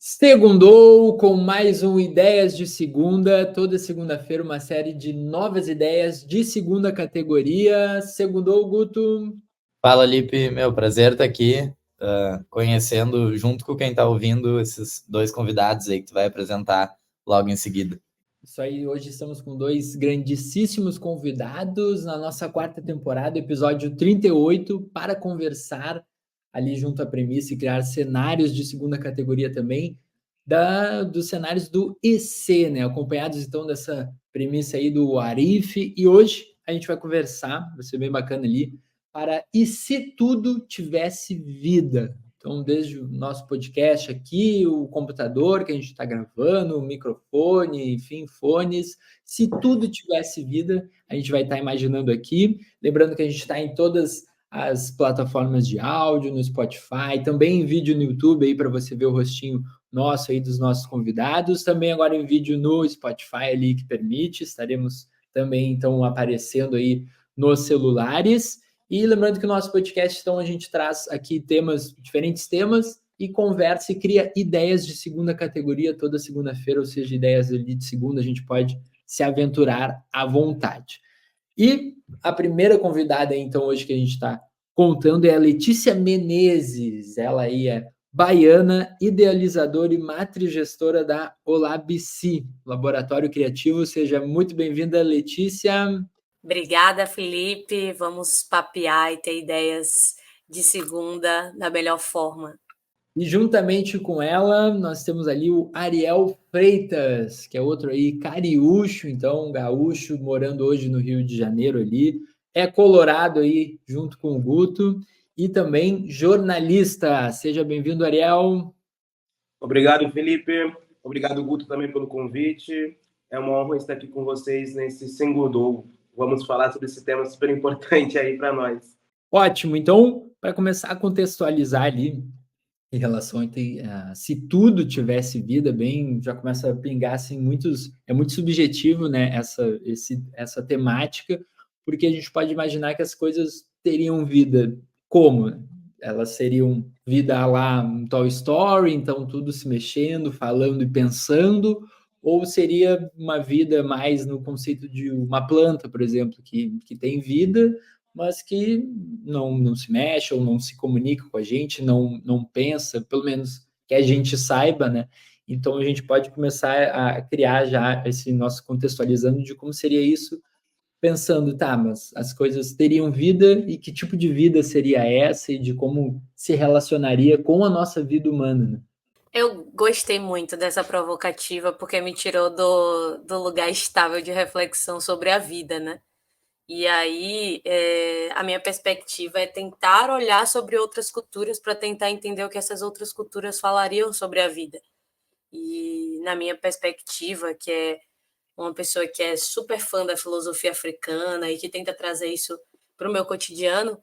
Segundou com mais um Ideias de Segunda, toda segunda-feira uma série de novas ideias de segunda categoria. Segundou, Guto? Fala, Lipe. Meu, prazer estar aqui, conhecendo, junto com quem está ouvindo, esses dois convidados aí que tu vai apresentar logo em seguida. Isso aí, hoje estamos com dois grandíssimos convidados na nossa quarta temporada, episódio 38, para conversar ali junto à premissa e criar cenários de segunda categoria também, dos cenários do EC, né? Acompanhados então dessa premissa aí do Arif. E hoje a gente vai conversar, vai ser bem bacana ali, para e se tudo tivesse vida? Então, desde o nosso podcast aqui, o computador que a gente está gravando, o microfone, enfim, fones. Se tudo tivesse vida, a gente vai estar imaginando aqui. Lembrando que a gente está em todas as plataformas de áudio, no Spotify, também em vídeo no YouTube aí para você ver o rostinho nosso aí dos nossos convidados. Também agora em vídeo no Spotify ali que permite. Estaremos também então aparecendo aí nos celulares. E lembrando que o nosso podcast, então, a gente traz aqui diferentes temas, e conversa e cria ideias de segunda categoria toda segunda-feira, ou seja, ideias ali de segunda, a gente pode se aventurar à vontade. E a primeira convidada, então, hoje que a gente está contando é a Letícia Menezes. Ela aí é baiana, idealizadora e matrigestora da Olabc, Laboratório Criativo. Seja muito bem-vinda, Letícia. Obrigada, Felipe. Vamos papear e ter ideias de segunda da melhor forma. E juntamente com ela, nós temos ali o Ariel Freitas, que é outro aí cariúcho, então gaúcho, morando hoje no Rio de Janeiro ali. É colorado aí, junto com o Guto, e também jornalista. Seja bem-vindo, Ariel. Obrigado, Felipe. Obrigado, Guto, também pelo convite. É uma honra estar aqui com vocês nesse Segundou. Vamos falar sobre esse tema super importante aí para nós. Ótimo. Então, para começar a contextualizar ali em relação a se tudo tivesse vida, bem, já começa a pingar assim é muito subjetivo, né, essa temática, porque a gente pode imaginar que as coisas teriam vida como? Elas seriam vida lá um Toy Story, então tudo se mexendo, falando e pensando, ou seria uma vida mais no conceito de uma planta, por exemplo, que tem vida, mas que não se mexe ou não se comunica com a gente, não pensa, pelo menos que a gente saiba, né? Então a gente pode começar a criar já esse nosso contextualizando de como seria isso, pensando, tá, mas as coisas teriam vida e que tipo de vida seria essa e de como se relacionaria com a nossa vida humana, né? Eu gostei muito dessa provocativa porque me tirou do lugar estável de reflexão sobre a vida, né? E aí, a minha perspectiva é tentar olhar sobre outras culturas para tentar entender o que essas outras culturas falariam sobre a vida. E na minha perspectiva, que é uma pessoa que é super fã da filosofia africana e que tenta trazer isso para o meu cotidiano,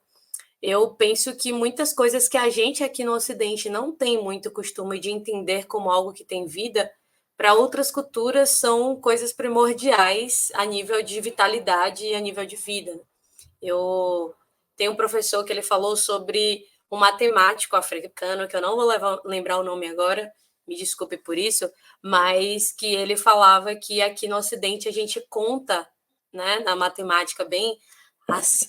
eu penso que muitas coisas que a gente aqui no Ocidente não tem muito costume de entender como algo que tem vida, para outras culturas são coisas primordiais a nível de vitalidade e a nível de vida. Eu tenho um professor que ele falou sobre um matemático africano, que eu não vou lembrar o nome agora, me desculpe por isso, mas que ele falava que aqui no Ocidente a gente conta, né, na matemática bem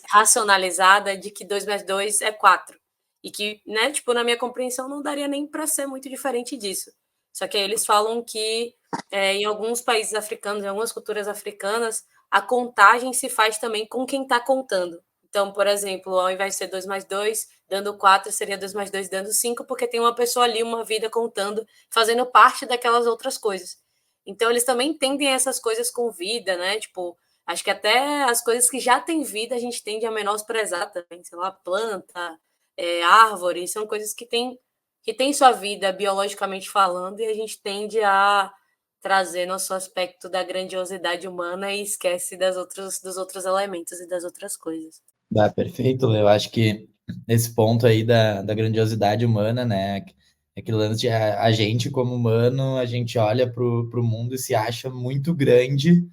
racionalizada, de que 2 mais 2 é 4. E que, né, tipo, na minha compreensão não daria nem para ser muito diferente disso. Só que aí eles falam que em alguns países africanos, em algumas culturas africanas, a contagem se faz também com quem está contando. Então, por exemplo, ao invés de ser 2 mais 2, dando 4, seria 2 mais 2 dando 5, porque tem uma pessoa ali, uma vida contando, fazendo parte daquelas outras coisas. Então, eles também entendem essas coisas com vida, né? Tipo, acho que até as coisas que já têm vida a gente tende a menosprezar também. Sei lá, planta, árvore, são coisas que têm sua vida biologicamente falando, e a gente tende a trazer nosso aspecto da grandiosidade humana e esquece dos outros elementos e das outras coisas. Perfeito, Leo. Eu acho que esse ponto aí da grandiosidade humana, né? Aquele lance de a gente, como humano, a gente olha pro mundo e se acha muito grande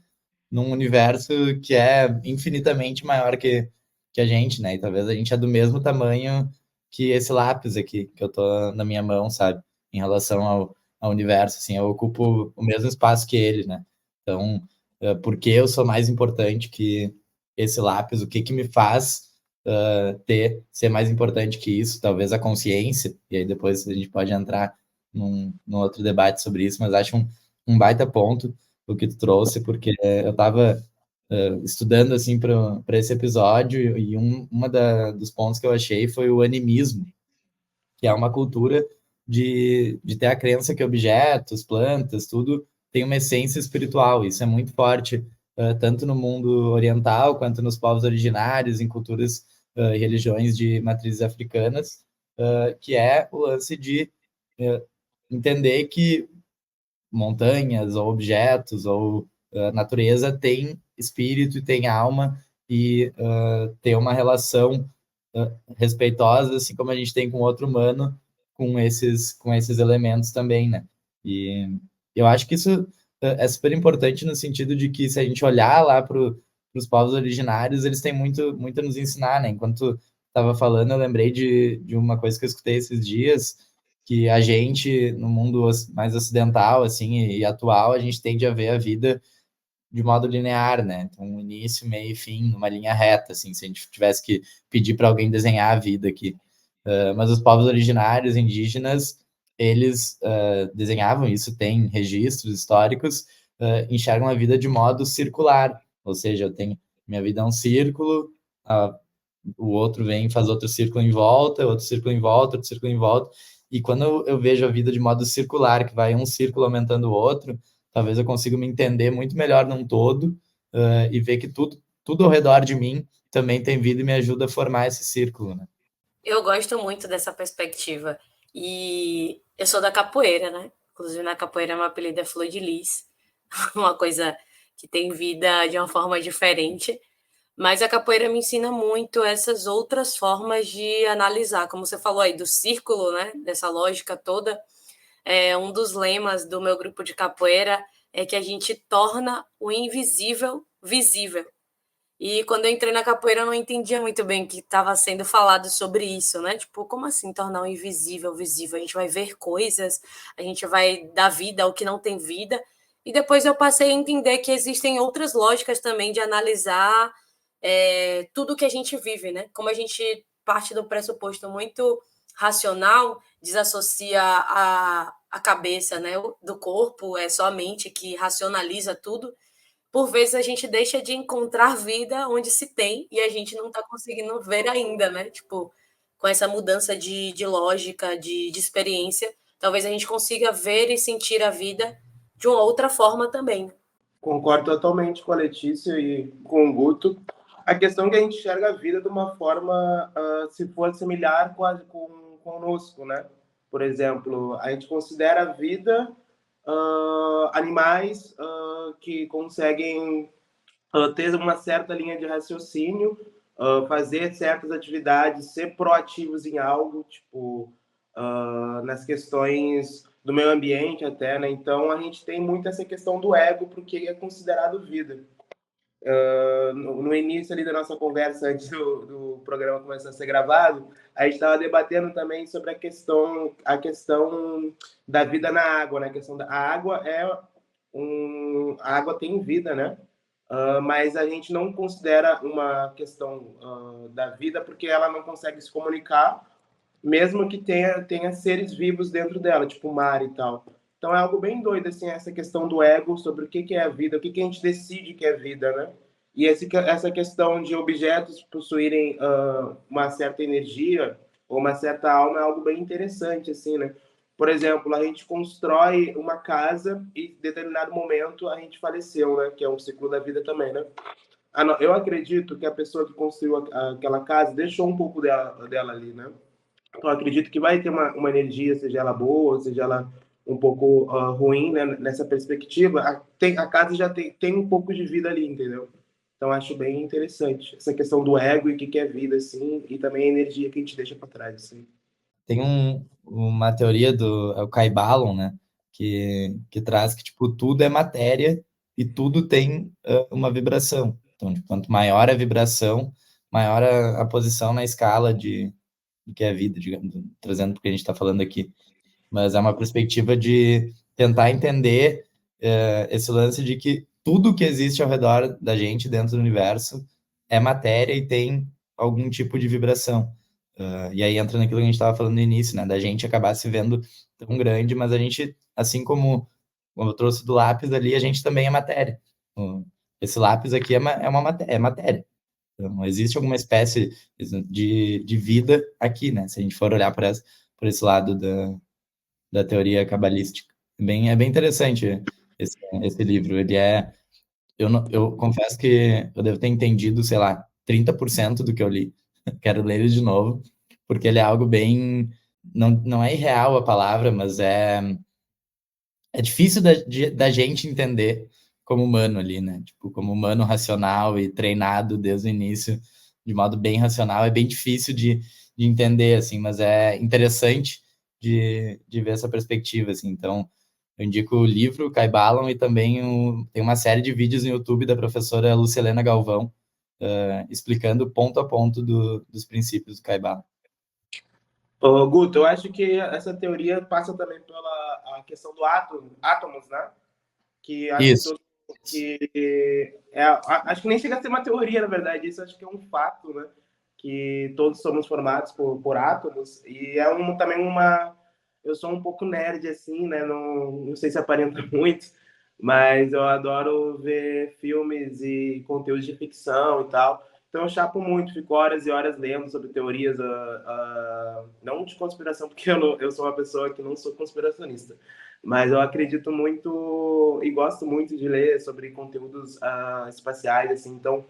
num universo que é infinitamente maior que a gente, né? E talvez a gente é do mesmo tamanho que esse lápis aqui, que eu tô na minha mão, sabe? Em relação ao universo, assim, eu ocupo o mesmo espaço que ele, né? Então, por que eu sou mais importante que esse lápis? O que que me faz ser mais importante que isso? Talvez a consciência, e aí depois a gente pode entrar num outro debate sobre isso, mas acho um baita ponto o que tu trouxe, porque eu estava estudando assim para esse episódio e dos pontos que eu achei foi o animismo, que é uma cultura de ter a crença que objetos, plantas, tudo tem uma essência espiritual. Isso é muito forte, tanto no mundo oriental quanto nos povos originários, em culturas e religiões de matrizes africanas, que é o lance de entender que montanhas ou objetos ou natureza tem espírito e tem alma e tem uma relação respeitosa, assim como a gente tem com outro humano, com esses elementos também, né? E eu acho que isso é super importante no sentido de que se a gente olhar lá para os povos originários, eles têm muito a nos ensinar, né? Enquanto estava falando, eu lembrei de uma coisa que eu escutei esses dias, que a gente, no mundo mais ocidental, assim, e atual, a gente tende a ver a vida de modo linear, né? Então, um início, meio e fim, numa linha reta, assim, se a gente tivesse que pedir para alguém desenhar a vida aqui. Mas os povos originários, indígenas, eles desenhavam isso, tem registros históricos, enxergam a vida de modo circular, ou seja, eu tenho minha vida é um círculo, o outro vem e faz outro círculo em volta, outro círculo em volta, outro círculo em volta, e quando eu vejo a vida de modo circular, que vai um círculo aumentando o outro, talvez eu consiga me entender muito melhor num todo, e ver que tudo ao redor de mim também tem vida e me ajuda a formar esse círculo, né? Eu gosto muito dessa perspectiva. E eu sou da capoeira, né? Inclusive, na capoeira, meu apelido é Flor de Lis. Uma coisa que tem vida de uma forma diferente. Mas a capoeira me ensina muito essas outras formas de analisar. Como você falou aí, do círculo, né? Dessa lógica toda. Um dos lemas do meu grupo de capoeira é que a gente torna o invisível visível. E quando eu entrei na capoeira, eu não entendia muito bem o que estava sendo falado sobre isso, né? Tipo, como assim tornar o invisível visível? A gente vai ver coisas, a gente vai dar vida ao que não tem vida. E depois eu passei a entender que existem outras lógicas também de analisar tudo que a gente vive, né? Como a gente parte do pressuposto muito racional, desassocia a cabeça, né, do corpo, é só a mente que racionaliza tudo. Por vezes a gente deixa de encontrar vida onde se tem e a gente não está conseguindo ver ainda, né? Tipo, com essa mudança de lógica, de experiência, talvez a gente consiga ver e sentir a vida de uma outra forma também. Concordo totalmente com a Letícia e com o Guto. A questão é que a gente enxerga a vida de uma forma, se for similar conosco, né? Por exemplo, a gente considera a vida animais que conseguem ter uma certa linha de raciocínio, fazer certas atividades, ser proativos em algo, tipo, nas questões do meio ambiente até, né? Então, a gente tem muito essa questão do ego, porque é considerado vida. No início ali da nossa conversa, antes do programa começar a ser gravado, a gente estava debatendo também sobre a questão da vida na água, né? A questão da água a água tem vida, né? Mas a gente não considera uma questão da vida porque ela não consegue se comunicar, mesmo que tenha seres vivos dentro dela, tipo o mar e tal. Então é algo bem doido, assim, essa questão do ego sobre o que é a vida, o que a gente decide que é vida, né? E essa questão de objetos possuírem uma certa energia ou uma certa alma é algo bem interessante, assim, né? Por exemplo, a gente constrói uma casa e em determinado momento a gente faleceu, né? Que é um ciclo da vida também, né? Eu acredito que a pessoa que construiu aquela casa deixou um pouco dela ali, né? Então, eu acredito que vai ter uma energia, seja ela boa, seja ela um pouco ruim, né? Nessa perspectiva. A casa já tem um pouco de vida ali, entendeu? Então, acho bem interessante essa questão do ego e o que é vida, assim, e também a energia que a gente deixa para trás, assim. Tem uma teoria é o Kai Ballon, né? Que traz que, tipo, tudo é matéria e tudo tem uma vibração. Então, tipo, quanto maior a vibração, maior a posição na escala de que é a vida, digamos, trazendo porque a gente está falando aqui. mas é uma perspectiva de tentar entender esse lance de que tudo que existe ao redor da gente dentro do universo é matéria e tem algum tipo de vibração. E aí entra naquilo que a gente estava falando no início, né? Da gente acabar se vendo tão grande, mas a gente, assim como eu trouxe do lápis ali, a gente também é matéria. Esse lápis aqui é matéria. Então, existe alguma espécie de vida aqui, né? Se a gente for olhar por esse lado da teoria cabalística. É bem interessante esse livro. Ele é... Eu confesso que eu devo ter entendido, sei lá, 30% do que eu li. Quero ler ele de novo, porque ele é algo bem... Não é irreal a palavra, mas é difícil da gente entender como humano ali, né? Tipo, como humano racional e treinado desde o início, de modo bem racional, é bem difícil de entender, assim, mas é interessante de ver essa perspectiva, assim. Então, eu indico o livro Kybalion e também tem uma série de vídeos no YouTube da professora Lucilena Galvão, explicando ponto a ponto dos princípios do Kybalion. Guto, eu acho que essa teoria passa também pela a questão do átomos, né? Que acho Isso. acho que nem chega a ser uma teoria, na verdade, isso acho que é um fato, né? Que todos somos formados por átomos, e também eu sou um pouco nerd, assim, né? Não sei se aparenta muito, mas eu adoro ver filmes e conteúdos de ficção e tal. Então eu chapo muito, fico horas e horas lendo sobre teorias, não de conspiração, porque eu sou uma pessoa que não sou conspiracionista, mas eu acredito muito e gosto muito de ler sobre conteúdos espaciais, assim. Então,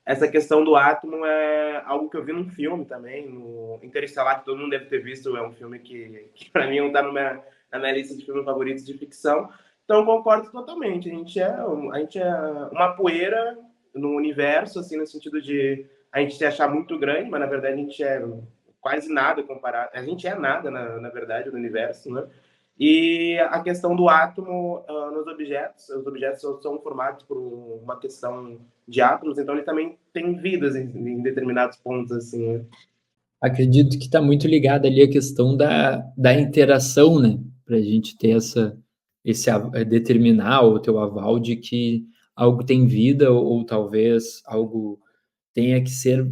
essa questão do átomo é algo que eu vi num filme também, no Interestelar, que todo mundo deve ter visto, é um filme que para mim não está na minha lista de filmes favoritos de ficção. Então, eu concordo totalmente. A gente é uma poeira no universo, assim, no sentido de a gente se achar muito grande, mas na verdade a gente é quase nada comparado. A gente é nada, na verdade, no universo, né? E a questão do átomo nos objetos, os objetos são formados por uma questão de átomos, então ele também tem vidas em determinados pontos, assim, né? Acredito que está muito ligado ali a questão da interação, né? Para a gente ter determinar o teu aval de que algo tem vida ou talvez algo tenha que ser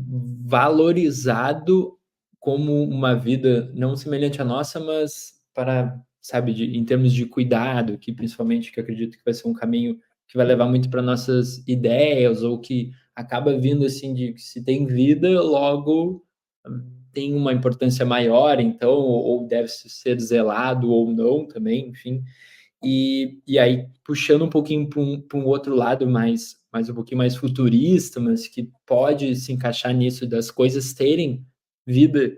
valorizado como uma vida não semelhante à nossa, mas para, sabe, em termos de cuidado, que principalmente que eu acredito que vai ser um caminho que vai levar muito para nossas ideias, ou que acaba vindo assim de que se tem vida, logo tem uma importância maior, então, ou deve ser zelado ou não também, enfim. E aí, puxando um pouquinho para um outro lado mais um pouquinho mais futurista, mas que pode se encaixar nisso das coisas terem vida,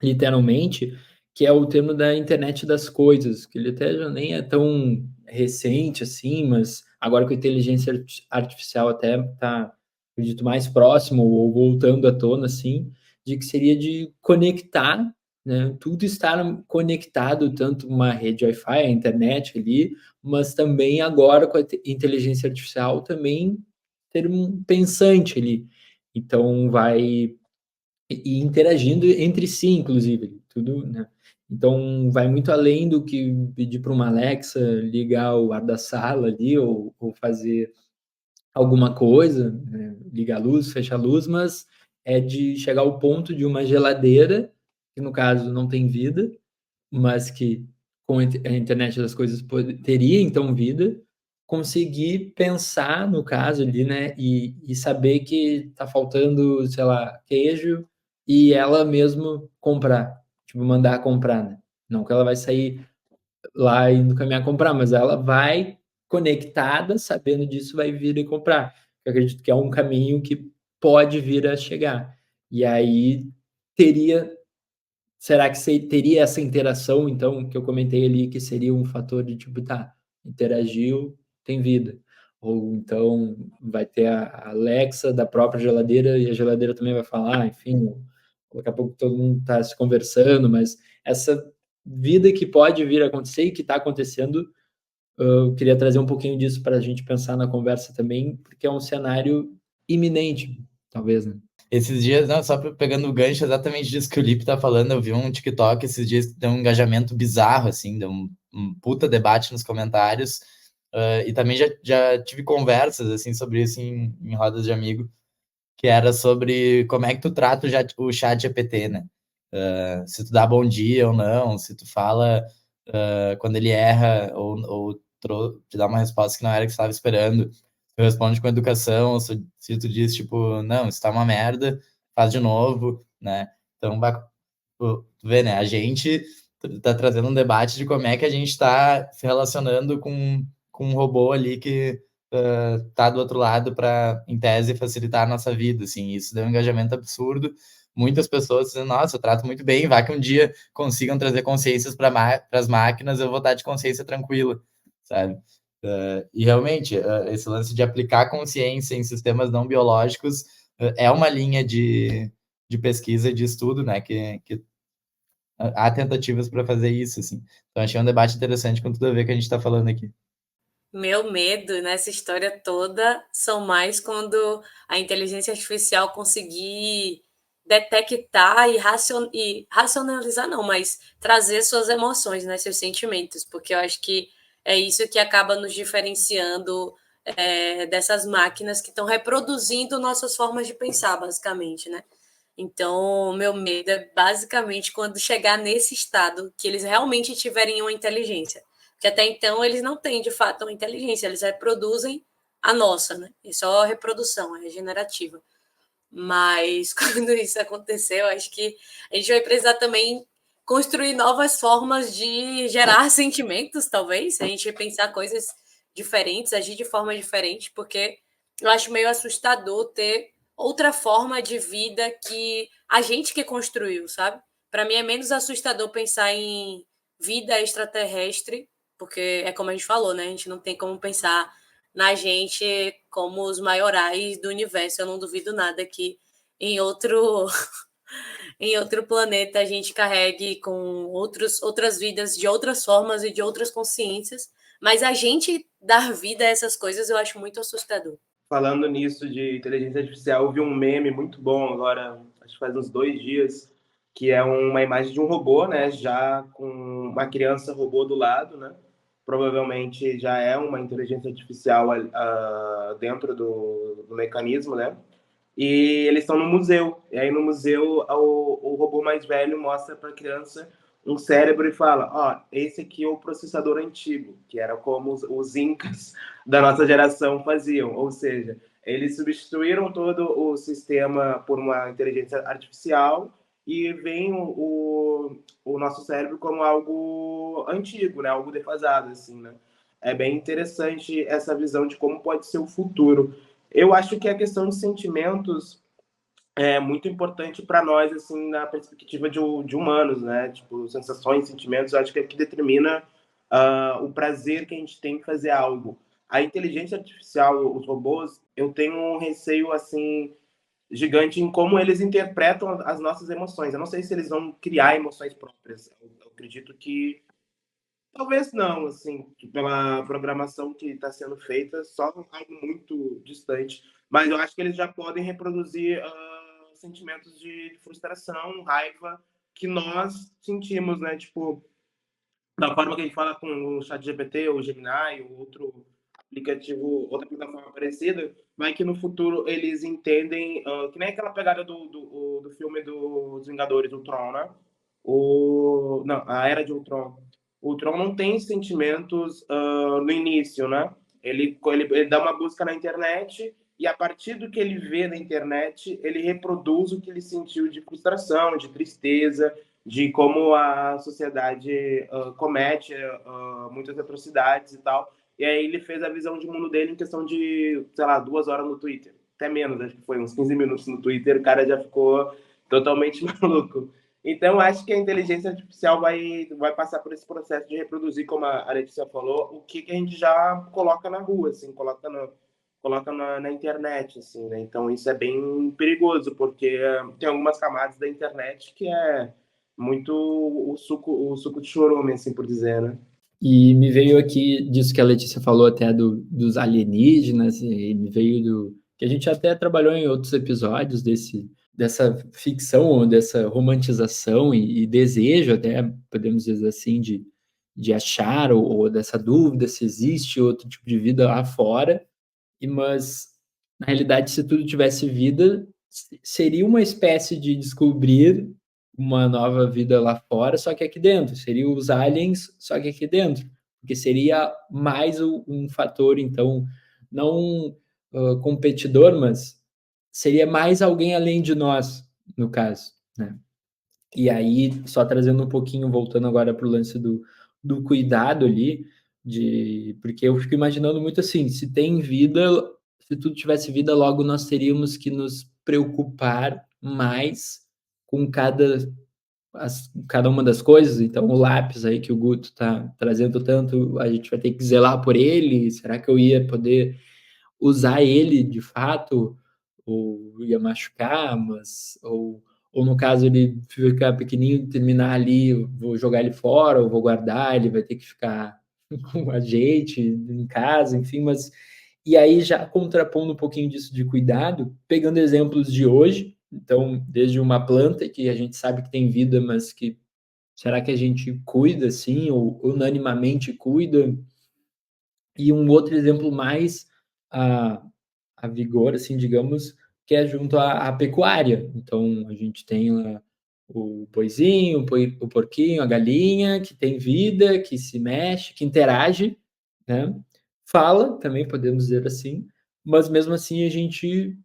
literalmente, que é o termo da internet das coisas, que ele até já nem é tão recente assim, mas agora com a inteligência artificial até está, acredito, mais próximo ou voltando à tona, assim, de que seria de conectar, né, tudo estar conectado, tanto uma rede Wi-Fi, a internet ali, mas também agora com a inteligência artificial também ter um pensante ali. Então vai e interagindo entre si, inclusive, tudo, né? Então, vai muito além do que pedir para uma Alexa ligar o ar da sala ali, ou fazer alguma coisa, né? Ligar a luz, fechar a luz, mas é de chegar ao ponto de uma geladeira, que no caso não tem vida, mas que com a internet das coisas teria então vida, conseguir pensar no caso ali, né, e saber que tá faltando, sei lá, queijo e ela mesmo comprar, tipo, mandar comprar, né? Não que ela vai sair lá indo caminhar comprar, mas ela vai conectada, sabendo disso, vai vir e comprar. Eu acredito que é um caminho que pode vir a chegar. E aí teria será que teria essa interação, então, que eu comentei ali, que seria um fator de tipo, tá, interagiu, tem vida. Ou então vai ter a Alexa da própria geladeira e a geladeira também vai falar, enfim, daqui a pouco todo mundo está se conversando, mas essa vida que pode vir a acontecer e que está acontecendo, eu queria trazer um pouquinho disso para a gente pensar na conversa também, porque é um cenário iminente, talvez, né? Esses dias, não, só pegando o gancho exatamente disso que o Lipe tá falando, eu vi um TikTok esses dias que deu um engajamento bizarro, assim, deu um puta debate nos comentários, e também já tive conversas, assim, sobre isso em rodas de amigo, que era sobre como é que tu trata o chat GPT, né? Se tu dá bom dia ou não, se tu fala quando ele erra ou te dá uma resposta que não era que você estava esperando, tu responde com educação, ou se tu diz, tipo, não, isso tá uma merda, faz de novo, né? Então, tu vê, né? A gente tá trazendo um debate de como é que a gente está se relacionando com um robô ali que tá do outro lado para, em tese, facilitar a nossa vida, assim. Isso deu um engajamento absurdo. Muitas pessoas dizendo, nossa, eu trato muito bem, vai que um dia consigam trazer consciências para as máquinas, eu vou estar de consciência tranquila, sabe? E realmente, esse lance de aplicar consciência em sistemas não biológicos é uma linha de pesquisa e de estudo, né? Que há tentativas para fazer isso, assim. Então, achei um debate interessante com tudo a ver que a gente está falando aqui. Meu medo nessa história toda são mais quando a inteligência artificial conseguir detectar e racionalizar, não, mas trazer suas emoções, né, seus sentimentos, porque eu acho que é isso que acaba nos diferenciando dessas máquinas que estão reproduzindo nossas formas de pensar, basicamente, né? Então, meu medo é basicamente quando chegar nesse estado que eles realmente tiverem uma inteligência. Porque até então eles não têm, de fato, uma inteligência, eles reproduzem a nossa, né? É só reprodução, é regenerativa. Mas quando isso acontecer, eu acho que a gente vai precisar também construir novas formas de gerar sentimentos, talvez. A gente vai pensar coisas diferentes, agir de forma diferente, porque eu acho meio assustador ter outra forma de vida que a gente que construiu, sabe? Para mim é menos assustador pensar em vida extraterrestre, porque é como a gente falou, né? A gente não tem como pensar na gente como os maiorais do universo. Eu não duvido nada que em outro em outro planeta a gente carregue com outras vidas de outras formas e de outras consciências, mas a gente dar vida a essas coisas eu acho muito assustador. Falando nisso de inteligência artificial, eu vi um meme muito bom agora, acho que faz uns 2 dias, que é uma imagem de um robô, né? Já com uma criança robô do lado, né? Provavelmente já é uma inteligência artificial dentro do mecanismo, né? E eles estão no museu. E aí no museu o robô mais velho mostra para a criança um cérebro e fala: ó, esse aqui é o processador antigo, que era como os incas da nossa geração faziam. Ou seja, eles substituíram todo o sistema por uma inteligência artificial e veem o nosso cérebro como algo antigo, né? Algo defasado, assim, né? É bem interessante essa visão de como pode ser o futuro. Eu acho que a questão de sentimentos é muito importante para nós, assim, na perspectiva de humanos, né? Tipo, sensações, sentimentos, eu acho que é o que determina o prazer que a gente tem em fazer algo. A inteligência artificial, os robôs, eu tenho um receio, assim, gigante em como eles interpretam as nossas emoções. Eu não sei se eles vão criar emoções próprias. Eu acredito que talvez não, assim, pela programação que está sendo feita, só algo muito distante. Mas eu acho que eles já podem reproduzir sentimentos de frustração, raiva que nós sentimos, né? Tipo, da forma que a gente fala com o ChatGPT, ou o Gemini, ou outro aplicativo, outra plataforma parecida, vai que no futuro eles entendem, que nem aquela pegada do filme dos Vingadores, do Tron, né? Não, a Era de Ultron. O Tron não tem sentimentos no início, né? Ele dá uma busca na internet e a partir do que ele vê na internet, ele reproduz o que ele sentiu de frustração, de tristeza, de como a sociedade comete muitas atrocidades e tal. E aí ele fez a visão de mundo dele em questão de, sei lá, 2 horas no Twitter. Até menos, acho que foi uns 15 minutos no Twitter, o cara já ficou totalmente maluco. Então, acho que a inteligência artificial vai passar por esse processo de reproduzir, como a Letícia falou, o que a gente já coloca na rua, assim, coloca na internet, assim, né? Então, isso é bem perigoso, porque tem algumas camadas da internet que é muito o suco de chorume, assim por dizer, né? E me veio aqui disso que a Letícia falou até dos alienígenas, e me veio do que a gente até trabalhou em outros episódios dessa ficção, ou dessa romantização e desejo, até podemos dizer assim, de achar, ou dessa dúvida se existe outro tipo de vida lá fora, mas na realidade, se tudo tivesse vida, seria uma espécie de descobrir uma nova vida lá fora, só que aqui dentro. Seria os aliens, só que aqui dentro. Porque seria mais um fator, então, não competidor, mas seria mais alguém além de nós, no caso, né? E aí, só trazendo um pouquinho, voltando agora para o lance do cuidado ali, porque eu fico imaginando muito assim, se tem vida, se tudo tivesse vida, logo nós teríamos que nos preocupar mais com cada uma das coisas. Então, o lápis aí que o Guto está trazendo tanto, a gente vai ter que zelar por ele. Será que eu ia poder usar ele de fato, ou ia machucar, ou no caso ele ficar pequenininho, terminar ali, vou jogar ele fora, ou vou guardar, ele vai ter que ficar com a gente em casa, enfim, mas e aí já contrapondo um pouquinho disso de cuidado, pegando exemplos de hoje, então desde uma planta que a gente sabe que tem vida, mas que será que a gente cuida assim, ou unanimamente cuida? E um outro exemplo mais a, a vigor, assim, digamos, que é junto à pecuária. Então, a gente tem lá o boizinho, o porquinho, a galinha, que tem vida, que se mexe, que interage, né? Fala, também podemos dizer assim, mas mesmo assim a gente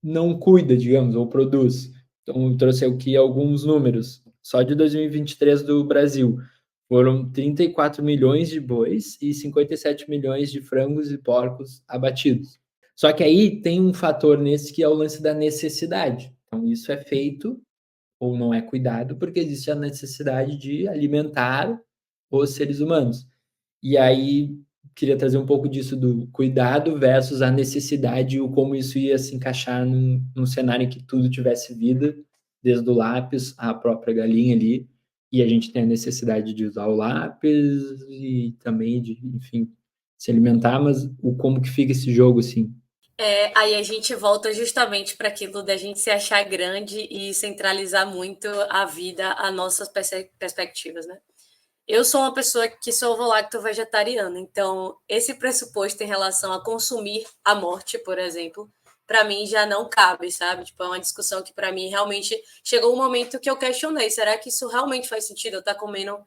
não cuida, digamos, ou produz. Então, eu trouxe aqui alguns números. Só de 2023 do Brasil, foram 34 milhões de bois e 57 milhões de frangos e porcos abatidos. Só que aí tem um fator nesse que é o lance da necessidade. Então, isso é feito ou não é cuidado porque existe a necessidade de alimentar os seres humanos. E aí, queria trazer um pouco disso do cuidado versus a necessidade e o como isso ia se encaixar num cenário em que tudo tivesse vida, desde o lápis à própria galinha ali, e a gente tem a necessidade de usar o lápis e também de, enfim, se alimentar, mas o como que fica esse jogo, assim. Aí a gente volta justamente para aquilo da gente se achar grande e centralizar muito a vida a nossas perspectivas, né? Eu sou uma pessoa que sou ovo-lacto-vegetariana, então esse pressuposto em relação a consumir a morte, por exemplo, para mim já não cabe, sabe? Tipo, é uma discussão que para mim realmente chegou um momento que eu questionei, será que isso realmente faz sentido eu estar comendo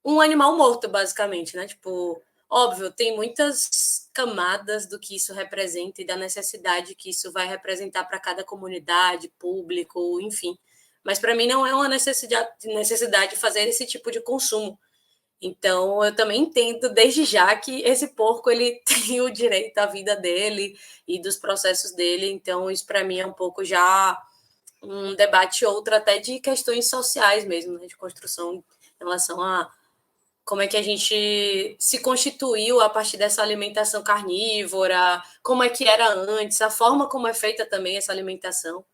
um animal morto, basicamente, né? Tipo, óbvio, tem muitas camadas do que isso representa e da necessidade que isso vai representar para cada comunidade, público, enfim. Mas para mim não é uma necessidade de fazer esse tipo de consumo. Então, eu também entendo desde já que esse porco ele tem o direito à vida dele e dos processos dele. Então, isso para mim é um pouco já um debate outro até de questões sociais mesmo, né? De construção em relação a como é que a gente se constituiu a partir dessa alimentação carnívora, como é que era antes, a forma como é feita também essa alimentação.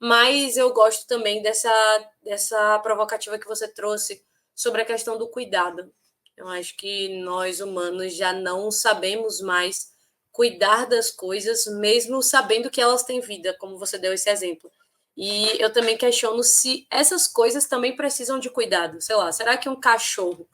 Mas eu gosto também dessa provocativa que você trouxe sobre a questão do cuidado. Eu acho que nós humanos já não sabemos mais cuidar das coisas, mesmo sabendo que elas têm vida, como você deu esse exemplo. E eu também questiono se essas coisas também precisam de cuidado. Sei lá, será que um cachorro,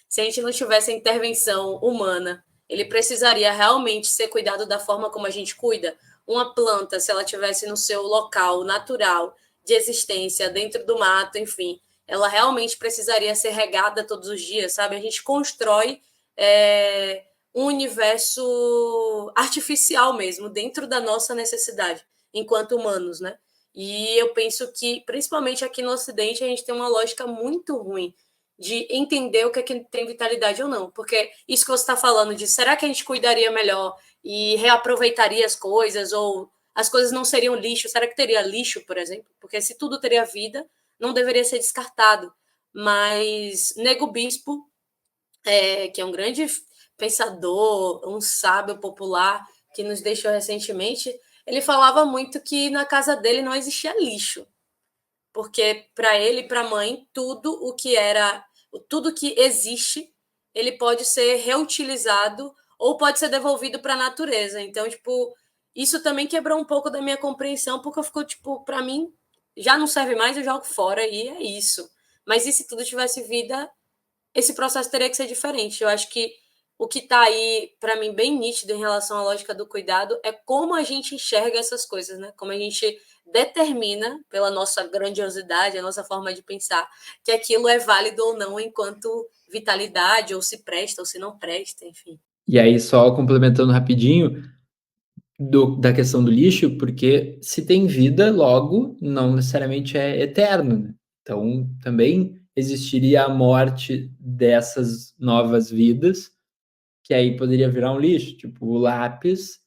se a gente não tivesse a intervenção humana, ele precisaria realmente ser cuidado da forma como a gente cuida? Uma planta, se ela tivesse no seu local natural de existência, dentro do mato, enfim, ela realmente precisaria ser regada todos os dias, sabe? A gente constrói um universo artificial mesmo, dentro da nossa necessidade, enquanto humanos, né? E eu penso que, principalmente aqui no Ocidente, a gente tem uma lógica muito ruim de entender o que é que tem vitalidade ou não. Porque isso que você está falando de será que a gente cuidaria melhor e reaproveitaria as coisas, ou as coisas não seriam lixo? Será que teria lixo, por exemplo? Porque se tudo teria vida, não deveria ser descartado. Mas Nego Bispo, que é um grande pensador, um sábio popular que nos deixou recentemente, ele falava muito que na casa dele não existia lixo. Porque para ele e para a mãe, tudo que existe, ele pode ser reutilizado ou pode ser devolvido para a natureza. Então, tipo, isso também quebrou um pouco da minha compreensão, porque eu fico, tipo, para mim, já não serve mais, eu jogo fora e é isso. Mas e se tudo tivesse vida, esse processo teria que ser diferente. Eu acho que o que está aí, para mim, bem nítido em relação à lógica do cuidado é como a gente enxerga essas coisas, né? Como a gente determina, pela nossa grandiosidade, a nossa forma de pensar, que aquilo é válido ou não enquanto vitalidade, ou se presta, ou se não presta, enfim. E aí, só complementando rapidinho da questão do lixo, porque se tem vida, logo, não necessariamente é eterno, né? Então, também existiria a morte dessas novas vidas, que aí poderia virar um lixo. Tipo, o lápis,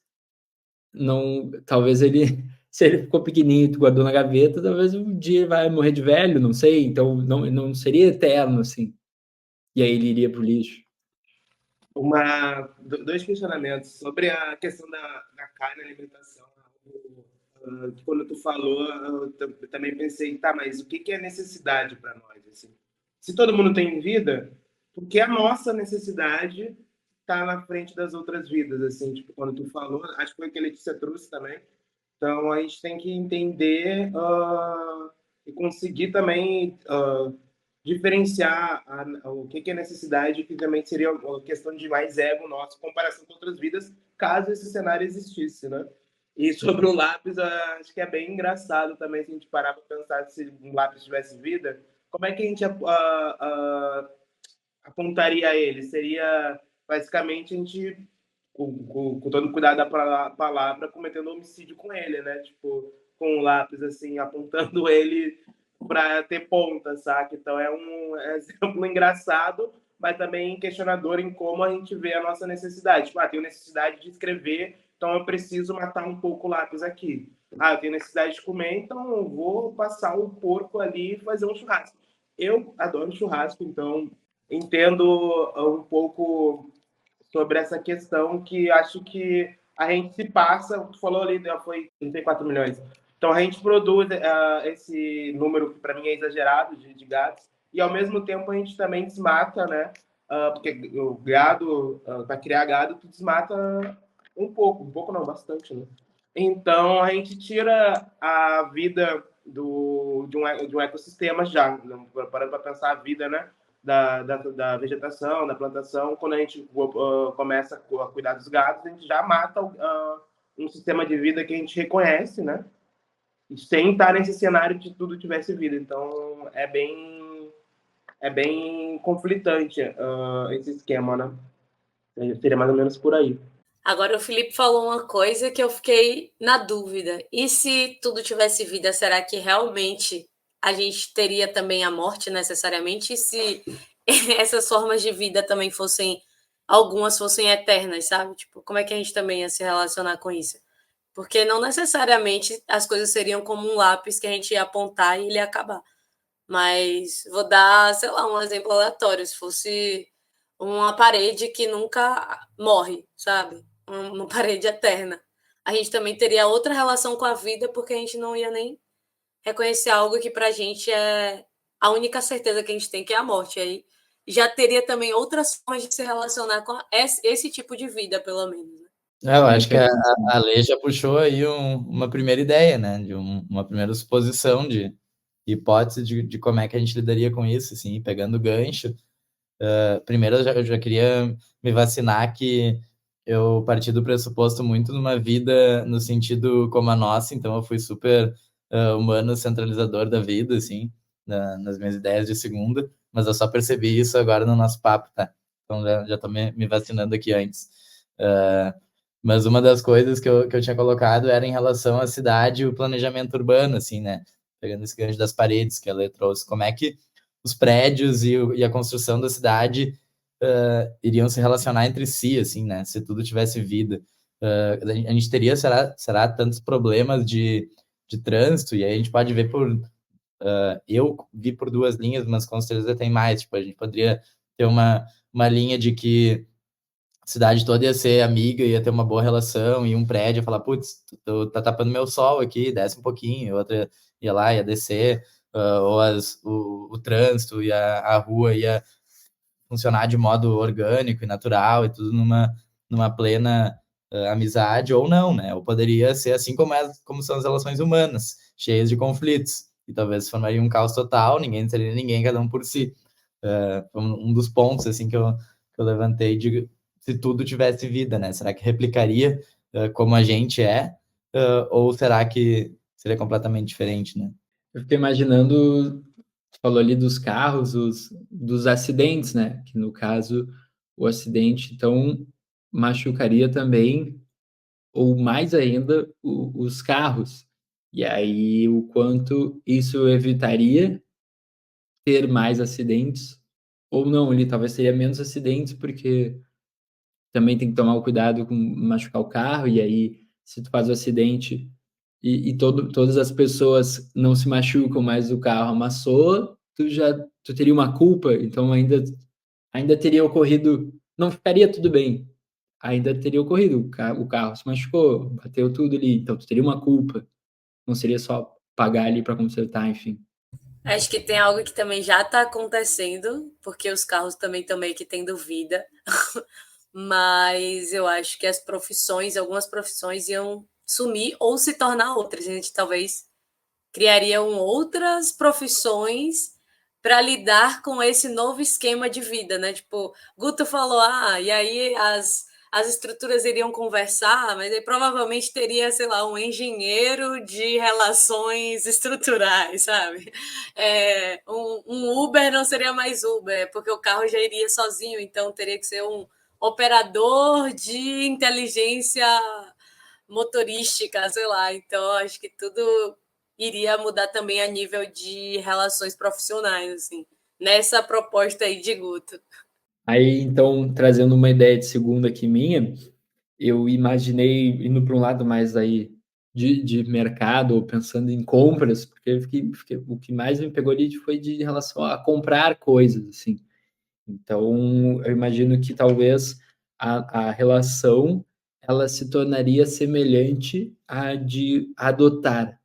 não, talvez ele, se ele ficou pequenininho e tu guardou na gaveta, talvez um dia ele vai morrer de velho, não sei. Então, não seria eterno, assim. E aí ele iria pro lixo. Dois questionamentos sobre a questão da carne e alimentação. Quando tu falou, eu também pensei, tá, mas o que é necessidade para nós? Assim? Se todo mundo tem vida, por que a nossa necessidade está na frente das outras vidas? Assim, tipo, quando tu falou, acho que foi o que a Letícia trouxe também. Então, a gente tem que entender e conseguir também diferenciar o que é necessidade, que também seria uma questão de mais ego nosso, em comparação com outras vidas, caso esse cenário existisse, né? E sobre o lápis, acho que é bem engraçado também, se a gente parar para pensar se um lápis tivesse vida, como é que a gente apontaria ele? Seria, basicamente, a gente, com todo cuidado da palavra, cometendo homicídio com ele, né? Tipo, com um lápis, assim, apontando ele para ter ponta, saca? Então é um exemplo engraçado, mas também questionador em como a gente vê a nossa necessidade. Tipo, tenho necessidade de escrever, então eu preciso matar um pouco o lápis aqui. Eu tenho necessidade de comer, então eu vou passar o porco ali e fazer um churrasco. Eu adoro churrasco, então entendo um pouco sobre essa questão que acho que a gente se passa, tu falou ali, foi 34 milhões. Então a gente produz esse número que para mim é exagerado de gatos e ao mesmo tempo a gente também desmata, né? Porque o gado, para criar gado, tu desmata um pouco não, bastante, né? Então a gente tira a vida de um ecossistema já, parando para pensar a vida, né? Da vegetação, da plantação, quando a gente começa a cuidar dos gatos, a gente já mata um sistema de vida que a gente reconhece, né? Sem estar nesse cenário de tudo tivesse vida. Então, é bem conflitante esse esquema, né? Seria mais ou menos por aí. Agora, o Felipe falou uma coisa que eu fiquei na dúvida. E se tudo tivesse vida, será que realmente a gente teria também a morte necessariamente? E se essas formas de vida também algumas fossem eternas, sabe? Tipo, como é que a gente também ia se relacionar com isso? Porque não necessariamente as coisas seriam como um lápis que a gente ia apontar e ele ia acabar. Mas vou dar, sei lá, um exemplo aleatório. Se fosse uma parede que nunca morre, sabe? Uma parede eterna. A gente também teria outra relação com a vida, porque a gente não ia nem reconhecer algo que pra gente é a única certeza que a gente tem, que é a morte. Aí já teria também outras formas de se relacionar com esse tipo de vida, pelo menos. Eu acho que a Lê já puxou aí uma primeira ideia, né? De uma primeira suposição de hipótese de como é que a gente lidaria com isso, assim, pegando o gancho. Primeiro, eu já queria me vacinar que eu parti do pressuposto muito numa vida no sentido como a nossa, então eu fui super humano centralizador da vida, assim, nas minhas ideias de segunda, mas eu só percebi isso agora no nosso papo, tá? Então já tô me vacinando aqui antes. Mas uma das coisas que eu tinha colocado era em relação à cidade e o planejamento urbano, assim, né? Pegando esse gancho das paredes que a Lê trouxe, como é que os prédios e a construção da cidade iriam se relacionar entre si, assim, né? Se tudo tivesse vida. A gente teria, será tantos problemas de trânsito, e aí a gente pode ver eu vi por duas linhas, mas com certeza tem mais. Tipo, a gente poderia ter uma linha de que a cidade toda ia ser amiga, ia ter uma boa relação, e um prédio ia falar, putz, tu tá tapando meu sol aqui, desce um pouquinho, outra ia lá, ia descer, ou o trânsito e a rua ia funcionar de modo orgânico e natural, e tudo numa plena amizade, ou não, né? Ou poderia ser assim como são as relações humanas, cheias de conflitos. e talvez formaria um caos total, ninguém seria ninguém, cada um por si. Um dos pontos assim que eu levantei de se tudo tivesse vida, né? Será que replicaria como a gente é? Ou será que seria completamente diferente, né? Eu fiquei imaginando, você falou ali dos carros, dos acidentes, né? Que no caso, o acidente, então, machucaria também, ou mais ainda, os carros. E aí, o quanto isso evitaria ter mais acidentes, ou não, ali talvez teria menos acidentes, porque também tem que tomar o cuidado com machucar o carro, e aí, se tu faz o acidente e todas as pessoas não se machucam, mas o carro amassou, tu teria uma culpa, então ainda teria ocorrido, não ficaria tudo bem, ainda teria ocorrido, o carro se machucou, bateu tudo ali, então tu teria uma culpa, não seria só pagar ali para consertar, enfim. Acho que tem algo que também já está acontecendo, porque os carros também estão meio que tendo vida. Mas eu acho que algumas profissões iam sumir ou se tornar outras. A gente talvez criariam outras profissões para lidar com esse novo esquema de vida, né? Tipo, Guto falou, e aí as estruturas iriam conversar, mas aí provavelmente teria, sei lá, um engenheiro de relações estruturais, sabe? Um Uber não seria mais Uber, porque o carro já iria sozinho, então teria que ser um operador de inteligência motorística, sei lá. Então, acho que tudo iria mudar também a nível de relações profissionais, assim, nessa proposta aí de Guto. Aí, então, trazendo uma ideia de segunda aqui minha, eu imaginei indo para um lado mais aí de mercado, ou pensando em compras, porque o que mais me pegou ali foi de relação a comprar coisas, assim. Então, eu imagino que talvez a relação ela se tornaria semelhante à de adotar.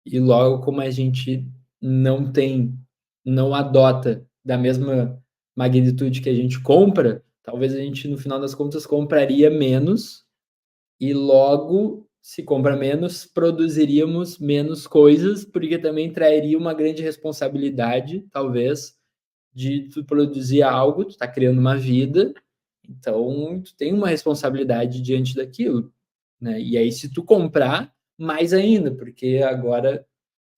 E logo como a gente não adota da mesma magnitude que a gente compra, talvez a gente, no final das contas, compraria menos e logo, se compra menos, produziríamos menos coisas, porque também trairia uma grande responsabilidade, talvez, de tu produzir algo, tu está criando uma vida, então tu tem uma responsabilidade diante daquilo, né? E aí, se tu comprar, mais ainda, porque agora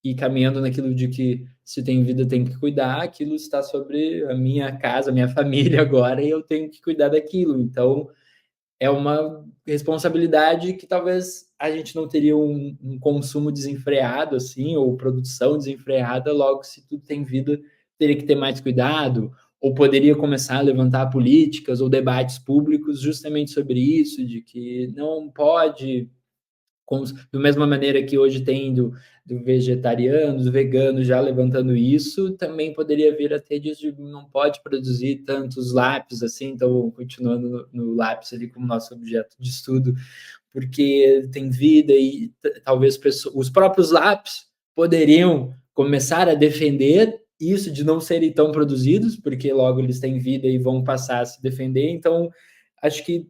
e caminhando naquilo de que se tem vida tem que cuidar, aquilo está sobre a minha casa, a minha família agora, e eu tenho que cuidar daquilo. Então, é uma responsabilidade que talvez a gente não teria um consumo desenfreado, assim, ou produção desenfreada, logo, se tudo tem vida, teria que ter mais cuidado, ou poderia começar a levantar políticas ou debates públicos justamente sobre isso, de que não pode da mesma maneira que hoje tem do vegetariano, do vegano já levantando isso, também poderia vir a ter disso de não pode produzir tantos lápis assim, então continuando no lápis ali como nosso objeto de estudo, porque tem vida e talvez os próprios lápis poderiam começar a defender isso de não serem tão produzidos, porque logo eles têm vida e vão passar a se defender, então acho que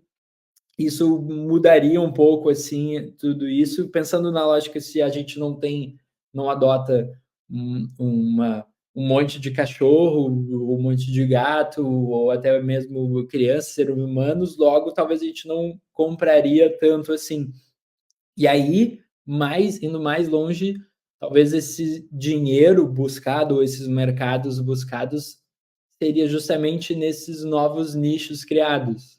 isso mudaria um pouco assim tudo isso, pensando na lógica se a gente não adota um monte de cachorro, um monte de gato, ou até mesmo crianças, seres humanos, logo talvez a gente não compraria tanto assim. E aí, indo mais longe, talvez esse dinheiro buscado, ou esses mercados buscados, seria justamente nesses novos nichos criados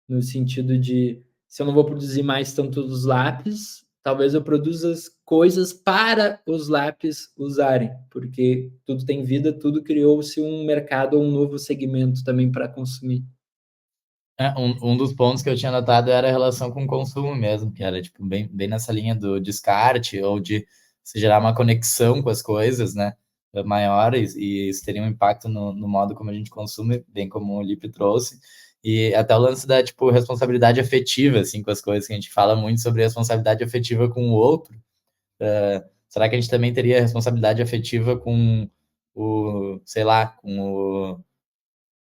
no sentido de se eu não vou produzir mais tantos lápis, talvez eu produza as coisas para os lápis usarem, porque tudo tem vida, tudo criou-se um mercado, um novo segmento também para consumir. Um dos pontos que eu tinha notado era a relação com o consumo mesmo, que era tipo bem nessa linha do descarte ou de se gerar uma conexão com as coisas, né, maiores, e isso teria um impacto no modo como a gente consome, bem como o Lipe trouxe, e até o lance da tipo responsabilidade afetiva, assim, com as coisas, que a gente fala muito sobre responsabilidade afetiva com o outro. Será que a gente também teria responsabilidade afetiva com sei lá, com o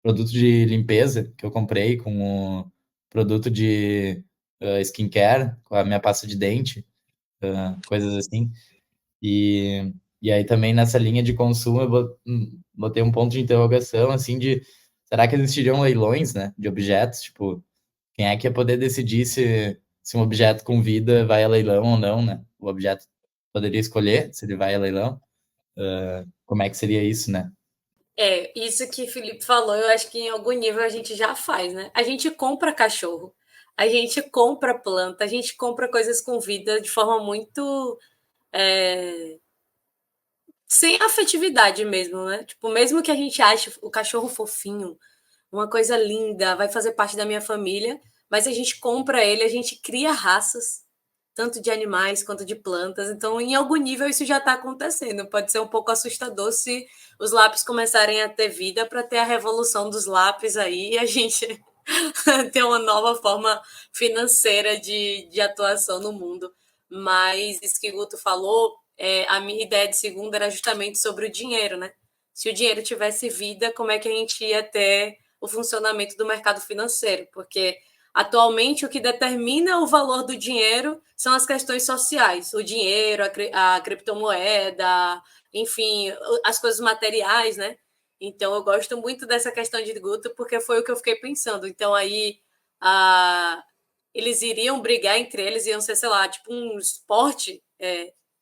produto de limpeza que eu comprei, com o produto de skincare, com a minha pasta de dente, coisas assim. E E aí também nessa linha de consumo eu botei um ponto de interrogação, assim, de será que existiriam leilões, né, de objetos? Tipo, quem é que ia poder decidir se um objeto com vida vai a leilão ou não, né? O objeto poderia escolher se ele vai a leilão. Como é que seria isso, né? Isso que o Felipe falou, eu acho que em algum nível a gente já faz, né? A gente compra cachorro, a gente compra planta, a gente compra coisas com vida de forma muito sem afetividade mesmo, né? Tipo, mesmo que a gente ache o cachorro fofinho, uma coisa linda, vai fazer parte da minha família, mas a gente compra ele, a gente cria raças, tanto de animais quanto de plantas. Então, em algum nível, isso já está acontecendo. Pode ser um pouco assustador se os lápis começarem a ter vida para ter a revolução dos lápis aí e a gente ter uma nova forma financeira de atuação no mundo. Mas isso que o Guto falou, a minha ideia de segunda era justamente sobre o dinheiro, né? Se o dinheiro tivesse vida, como é que a gente ia ter o funcionamento do mercado financeiro? Porque atualmente o que determina o valor do dinheiro são as questões sociais, o dinheiro, a criptomoeda, enfim, as coisas materiais, né? Então eu gosto muito dessa questão de Guto porque foi o que eu fiquei pensando. Então aí eles iriam brigar entre eles, iam ser, sei lá, tipo um esporte.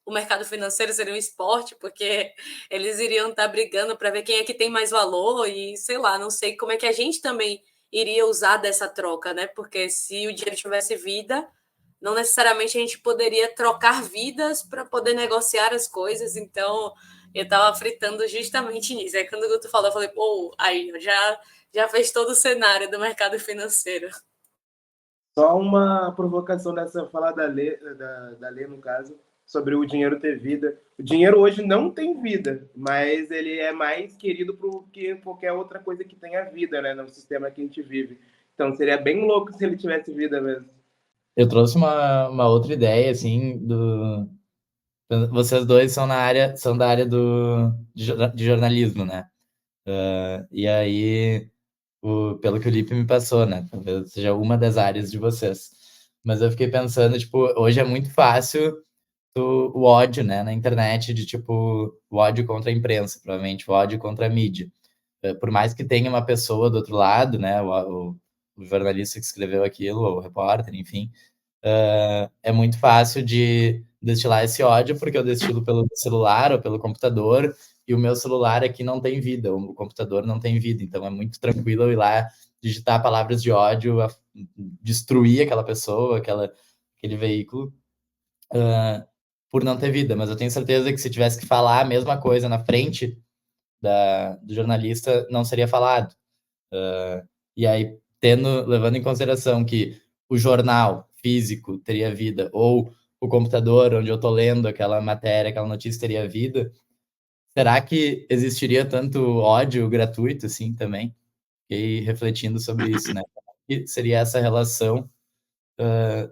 O mercado financeiro seria um esporte, porque eles iriam estar brigando para ver quem é que tem mais valor e, sei lá, não sei como é que a gente também iria usar dessa troca, né? Porque se o dinheiro tivesse vida, não necessariamente a gente poderia trocar vidas para poder negociar as coisas. Então, eu estava fritando justamente nisso. Aí quando o Guto falou, eu falei, pô, aí já fez todo o cenário do mercado financeiro. Só uma provocação dessa fala da Lê, no caso, sobre o dinheiro ter vida. O dinheiro hoje não tem vida, mas ele é mais querido do que qualquer outra coisa que tenha vida, né, no sistema que a gente vive. Então seria bem louco se ele tivesse vida mesmo. Eu trouxe uma outra ideia, assim, vocês dois são da área de jornalismo, né? E aí, pelo que o Lipe me passou, né? Talvez seja uma das áreas de vocês. Mas eu fiquei pensando, tipo, hoje é muito fácil o ódio, né, na internet, de tipo, o ódio contra a imprensa, provavelmente, o ódio contra a mídia. Por mais que tenha uma pessoa do outro lado, né, o jornalista que escreveu aquilo, ou o repórter, enfim, é muito fácil de destilar esse ódio, porque eu destilo pelo celular ou pelo computador, e o meu celular aqui não tem vida, o computador não tem vida, então é muito tranquilo eu ir lá digitar palavras de ódio, destruir aquela pessoa, aquele veículo, por não ter vida. Mas eu tenho certeza que se tivesse que falar a mesma coisa na frente do jornalista, não seria falado. E aí, levando em consideração que o jornal físico teria vida, ou o computador onde eu estou lendo aquela matéria, aquela notícia teria vida, será que existiria tanto ódio gratuito assim também? Fiquei refletindo sobre isso, né? Que seria essa relação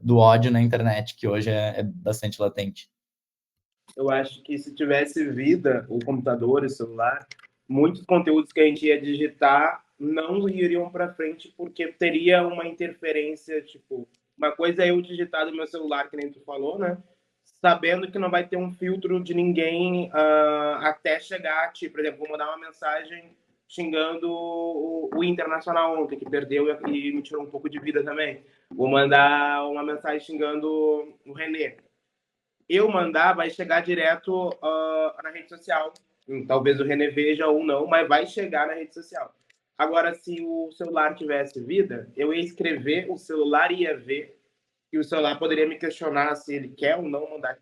do ódio na internet, que hoje é bastante latente. Eu acho que se tivesse vida, o computador, o celular, muitos conteúdos que a gente ia digitar não iriam para frente porque teria uma interferência, tipo, uma coisa é eu digitar do meu celular, que nem tu falou, né? Sabendo que não vai ter um filtro de ninguém até chegar a ti. Por exemplo, vou mandar uma mensagem xingando o Internacional ontem, que perdeu e me tirou um pouco de vida também. Vou mandar uma mensagem xingando o René. Eu mandar, vai chegar direto na rede social. Talvez o René veja ou não, mas vai chegar na rede social. Agora, se o celular tivesse vida, eu ia escrever, o celular ia ver, e o celular poderia me questionar se ele quer ou não mandar,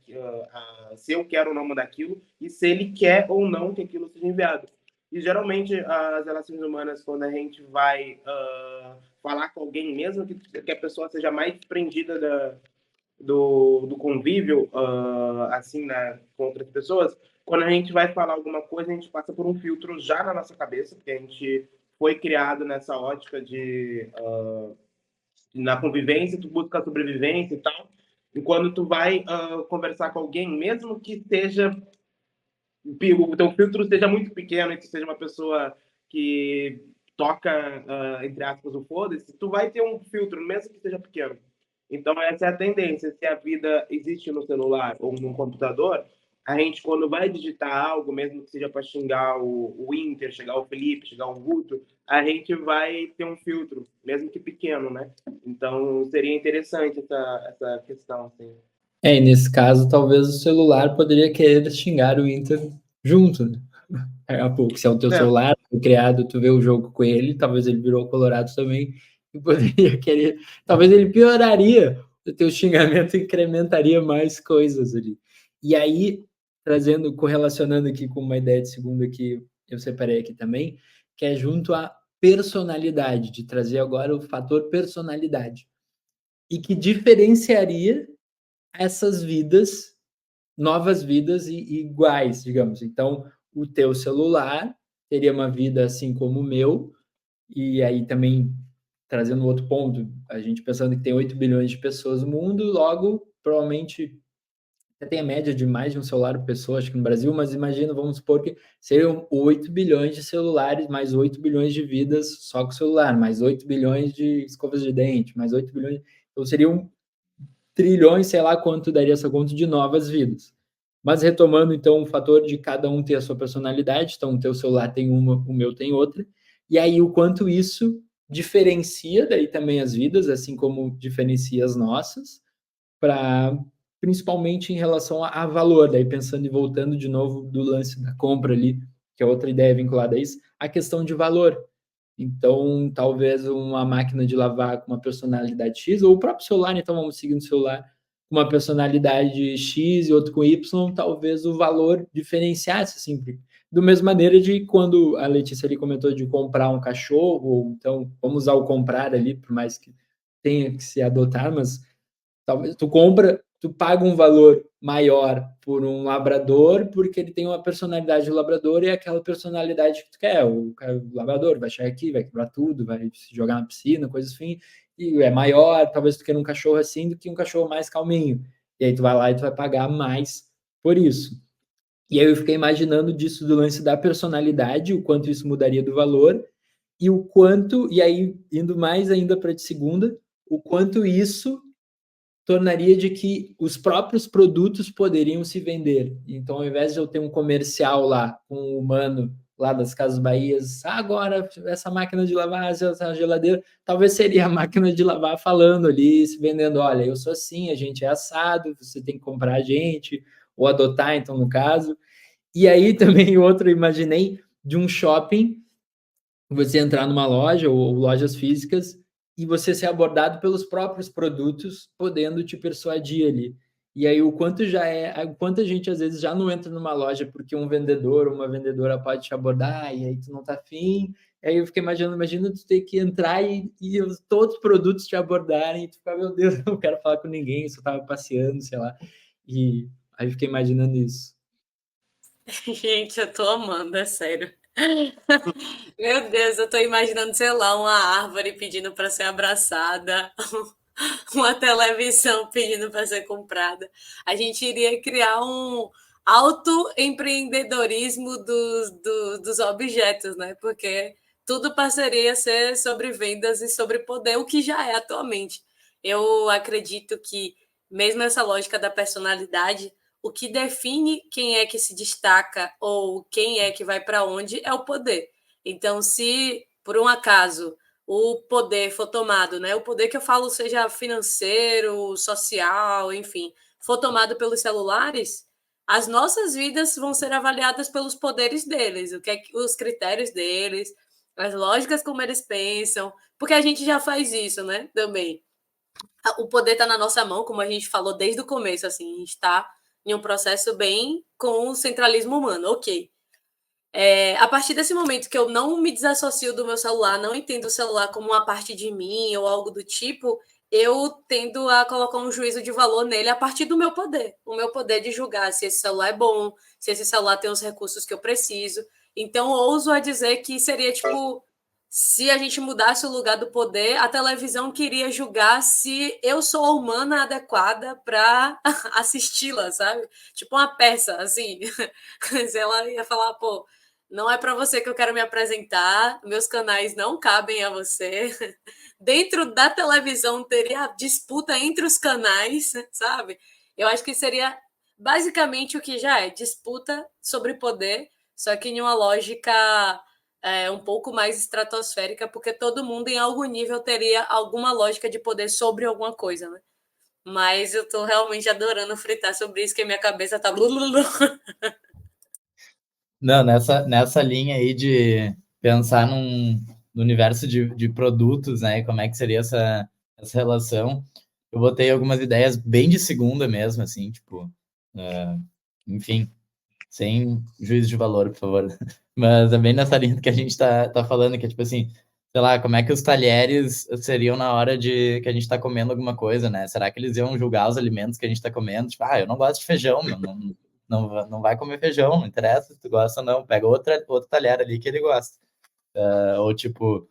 se eu quero ou não mandar aquilo, e se ele quer ou não que aquilo seja enviado. E geralmente as relações humanas, quando a gente vai falar com alguém, mesmo que a pessoa seja mais prendida do convívio, assim, né, com outras pessoas, quando a gente vai falar alguma coisa, a gente passa por um filtro já na nossa cabeça, porque a gente foi criado nessa ótica de na convivência, tu busca a sobrevivência e tal. E quando tu vai conversar com alguém, mesmo que seja o teu filtro seja muito pequeno e tu seja uma pessoa que toca, entre aspas, o foda-se, tu vai ter um filtro, mesmo que seja pequeno. Então, essa é a tendência. Se a vida existe no celular ou no computador, a gente, quando vai digitar algo, mesmo que seja para xingar o Inter, xingar o Felipe, xingar o Guto, a gente vai ter um filtro, mesmo que pequeno, né? Então, seria interessante essa questão, assim. E nesse caso, talvez o celular poderia querer xingar o Inter junto, né? A pouco, se é o teu celular, foi criado, tu vê o jogo com ele, talvez ele virou colorado também, e poderia querer, talvez ele pioraria o teu xingamento, incrementaria mais coisas ali. E aí, trazendo, correlacionando aqui com uma ideia de segunda que eu separei aqui também, que é junto à personalidade, de trazer agora o fator personalidade, e que diferenciaria essas vidas, novas vidas e iguais, digamos. Então, o teu celular teria uma vida assim como o meu, e aí também trazendo outro ponto, a gente pensando que tem 8 bilhões de pessoas no mundo, logo, provavelmente, até tem a média de mais de um celular por pessoa, acho que no Brasil, mas imagina, vamos supor que seriam 8 bilhões de celulares, mais 8 bilhões de vidas só com o celular, mais 8 bilhões de escovas de dente, mais 8 bilhões, então seriam trilhões, sei lá quanto daria essa conta de novas vidas. Mas retomando, então, o fator de cada um ter a sua personalidade, então o teu celular tem uma, o meu tem outra, e aí o quanto isso diferencia daí também as vidas, assim como diferencia as nossas, para principalmente em relação a valor, daí pensando e voltando de novo do lance da compra ali, que é outra ideia vinculada a isso, a questão de valor. Então, talvez uma máquina de lavar com uma personalidade X, ou o próprio celular, então vamos seguir no celular, com uma personalidade X e outro com Y, talvez o valor diferenciasse, assim, do mesma maneira de quando a Letícia ali comentou de comprar um cachorro, ou então, vamos usar o comprar ali, por mais que tenha que se adotar, mas talvez tu compra, tu paga um valor maior por um labrador, porque ele tem uma personalidade de labrador e é aquela personalidade que tu quer. O labrador vai chegar aqui, vai quebrar tudo, vai se jogar na piscina, coisa assim, e é maior, talvez tu queira um cachorro assim do que um cachorro mais calminho. E aí tu vai lá e tu vai pagar mais por isso. E aí eu fiquei imaginando disso do lance da personalidade, o quanto isso mudaria do valor, e o quanto, e aí indo mais ainda para de segunda, o quanto isso tornaria de que os próprios produtos poderiam se vender. Então, ao invés de eu ter um comercial lá com um humano lá das Casas Bahias, agora essa máquina de lavar, essa geladeira, talvez seria a máquina de lavar falando ali, se vendendo, olha, eu sou assim, a gente é assado, você tem que comprar a gente, ou adotar, então, no caso. E aí também outro, imaginei, de um shopping, você entrar numa loja ou lojas físicas e você ser abordado pelos próprios produtos, podendo te persuadir ali. E aí o quanto já é, o quanto a gente às vezes já não entra numa loja porque um vendedor ou uma vendedora pode te abordar e aí tu não tá afim. Aí eu fiquei imaginando, imagina tu ter que entrar e todos os produtos te abordarem e tu ficar, meu Deus, não quero falar com ninguém, só tava passeando, sei lá. E aí eu fiquei imaginando isso. Gente, eu tô amando, é sério. Meu Deus, eu tô imaginando, sei lá, uma árvore pedindo para ser abraçada, uma televisão pedindo para ser comprada. A gente iria criar um autoempreendedorismo dos objetos, né? Porque tudo passaria a ser sobre vendas e sobre poder, o que já é atualmente. Eu acredito que, mesmo essa lógica da personalidade, o que define quem é que se destaca ou quem é que vai para onde é o poder. Então, se por um acaso o poder for tomado, né? O poder que eu falo seja financeiro, social, enfim, for tomado pelos celulares, as nossas vidas vão ser avaliadas pelos poderes deles, o que é os critérios deles, as lógicas como eles pensam, porque a gente já faz isso, né? Também. O poder está na nossa mão, como a gente falou desde o começo, assim, a gente está em um processo bem com o centralismo humano, ok. A partir desse momento que eu não me desassocio do meu celular, não entendo o celular como uma parte de mim ou algo do tipo, eu tendo a colocar um juízo de valor nele a partir do meu poder. O meu poder de julgar se esse celular é bom, se esse celular tem os recursos que eu preciso. Então, ouso a dizer que seria tipo, se a gente mudasse o lugar do poder, a televisão queria julgar se eu sou a humana adequada para assisti-la, sabe? Tipo uma peça, assim. Se ela ia falar, pô, não é para você que eu quero me apresentar, meus canais não cabem a você. Dentro da televisão teria disputa entre os canais, sabe? Eu acho que seria basicamente o que já é disputa sobre poder, só que em uma lógica um pouco mais estratosférica, porque todo mundo em algum nível teria alguma lógica de poder sobre alguma coisa, né? Mas eu tô realmente adorando fritar sobre isso, que minha cabeça tá... Não, nessa linha aí de pensar no universo de produtos, né? E como é que seria essa relação. Eu botei algumas ideias bem de segunda mesmo, assim, tipo, enfim, sem juízo de valor, por favor. Mas é bem nessa linha que a gente tá falando, que é tipo assim, sei lá, como é que os talheres seriam na hora que a gente tá comendo alguma coisa, né? Será que eles iam julgar os alimentos que a gente tá comendo? Tipo, eu não gosto de feijão, meu, não vai comer feijão, não interessa se tu gosta ou não, pega outro talher ali que ele gosta. Ou tipo,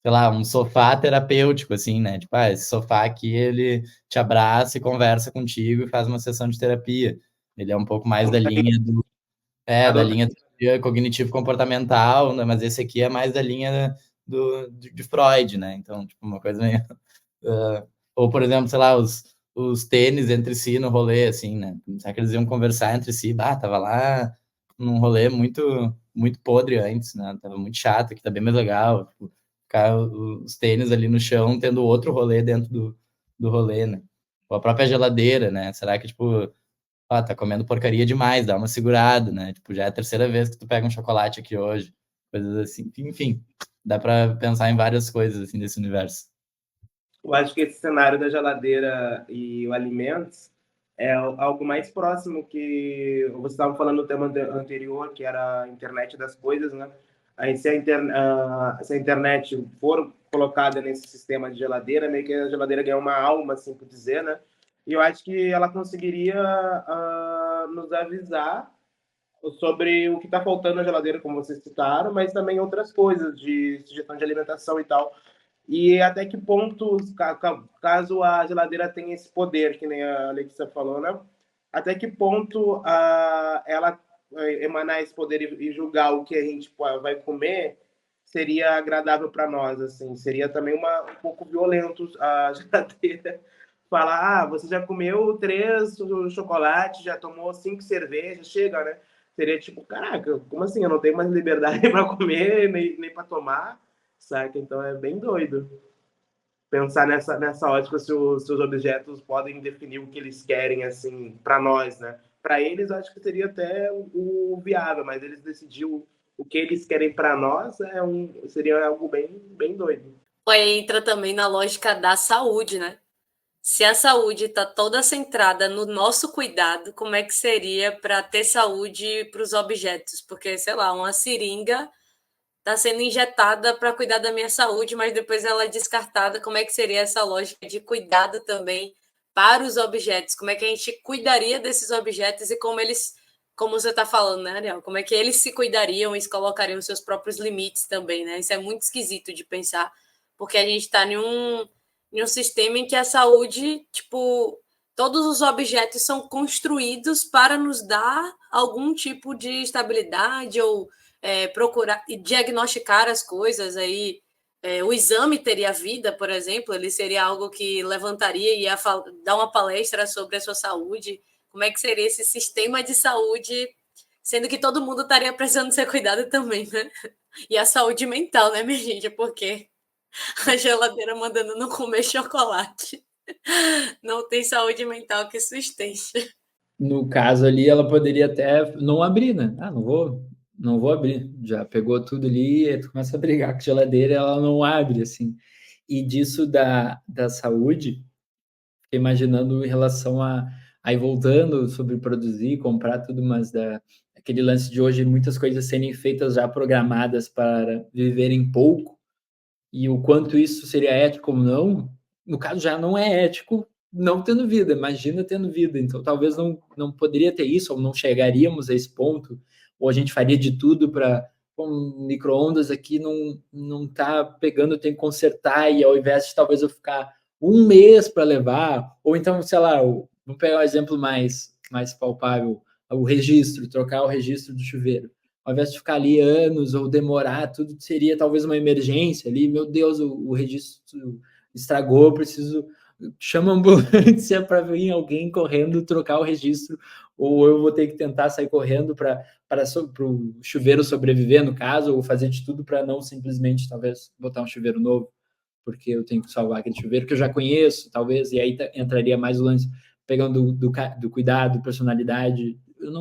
sei lá, um sofá terapêutico, assim, né? Tipo, esse sofá aqui, ele te abraça e conversa contigo e faz uma sessão de terapia. Ele é um pouco mais da linha da linha cognitivo-comportamental, né? Mas esse aqui é mais da linha de Freud, né? Então, tipo, uma coisa meio... ou, por exemplo, sei lá, os tênis entre si no rolê, assim, né? Será que eles iam conversar entre si? Tava lá num rolê muito podre antes, né? Tava muito chato, aqui tá bem mais legal. Tipo, ficar os tênis ali no chão, tendo outro rolê dentro do rolê, né? Ou a própria geladeira, né? Será que, tipo, tá comendo porcaria demais, dá uma segurada, né? Tipo, já é a terceira vez que tu pega um chocolate aqui hoje. Coisas assim. Enfim, dá pra pensar em várias coisas, assim, desse universo. Eu acho que esse cenário da geladeira e o alimentos é algo mais próximo que você estava falando no tema anterior, que era a internet das coisas, né? Aí, se a internet for colocada nesse sistema de geladeira, meio que a geladeira ganha uma alma, assim por dizer, né? E eu acho que ela conseguiria nos avisar sobre o que está faltando na geladeira, como vocês citaram, mas também outras coisas de sugestão de alimentação e tal. E até que ponto, caso a geladeira tenha esse poder, que nem a Alexa falou, né? Até que ponto ela emanar esse poder e julgar o que a gente vai comer seria agradável para nós, assim? Seria também um pouco violento a geladeira falar, você já comeu 3 chocolates, já tomou 5 cervejas, chega, né? Seria tipo, caraca, como assim? Eu não tenho mais liberdade para comer, nem para tomar, saca? Então é bem doido pensar nessa ótica se os objetos podem definir o que eles querem, assim, para nós, né? Para eles, acho que seria até o viável, mas eles decidir o que eles querem para nós seria algo bem doido. Aí entra também na lógica da saúde, né? Se a saúde está toda centrada no nosso cuidado, como é que seria para ter saúde para os objetos? Porque, sei lá, uma seringa está sendo injetada para cuidar da minha saúde, mas depois ela é descartada. Como é que seria essa lógica de cuidado também para os objetos? Como é que a gente cuidaria desses objetos e como você está falando, né, Ariel? Como é que eles se cuidariam e colocariam seus próprios limites também, né? Isso é muito esquisito de pensar, porque a gente está em um sistema em que a saúde, tipo, todos os objetos são construídos para nos dar algum tipo de estabilidade ou procurar e diagnosticar as coisas. Aí o exame teria vida, por exemplo, ele seria algo que levantaria e ia dar uma palestra sobre a sua saúde. Como é que seria esse sistema de saúde, sendo que todo mundo estaria precisando ser cuidado também, né? E a saúde mental, né, minha gente? Porque a geladeira mandando não comer chocolate. Não tem saúde mental que sustente. No caso ali, ela poderia até não abrir, né? Não vou abrir. Já pegou tudo ali, e tu começa a brigar com a geladeira, ela não abre, assim. E disso da saúde, imaginando em relação aí voltando sobre produzir, comprar tudo, mas aquele lance de hoje, muitas coisas serem feitas já programadas para viverem pouco, e o quanto isso seria ético ou não, no caso já não é ético não tendo vida, imagina tendo vida, então talvez não poderia ter isso, ou não chegaríamos a esse ponto, ou a gente faria de tudo para um micro-ondas aqui não tá pegando, tem que consertar, e ao invés de talvez eu ficar um mês para levar, ou então, sei lá, vamos pegar um exemplo mais palpável, o registro, trocar o registro do chuveiro ao invés de ficar ali anos ou demorar, tudo seria talvez uma emergência ali. Meu Deus, o registro estragou, preciso chama a ambulância para vir alguém correndo trocar o registro, ou eu vou ter que tentar sair correndo para o chuveiro sobreviver, no caso, ou fazer de tudo para não simplesmente, talvez, botar um chuveiro novo, porque eu tenho que salvar aquele chuveiro que eu já conheço, talvez, e aí entraria mais o lance, pegando do cuidado, personalidade. Eu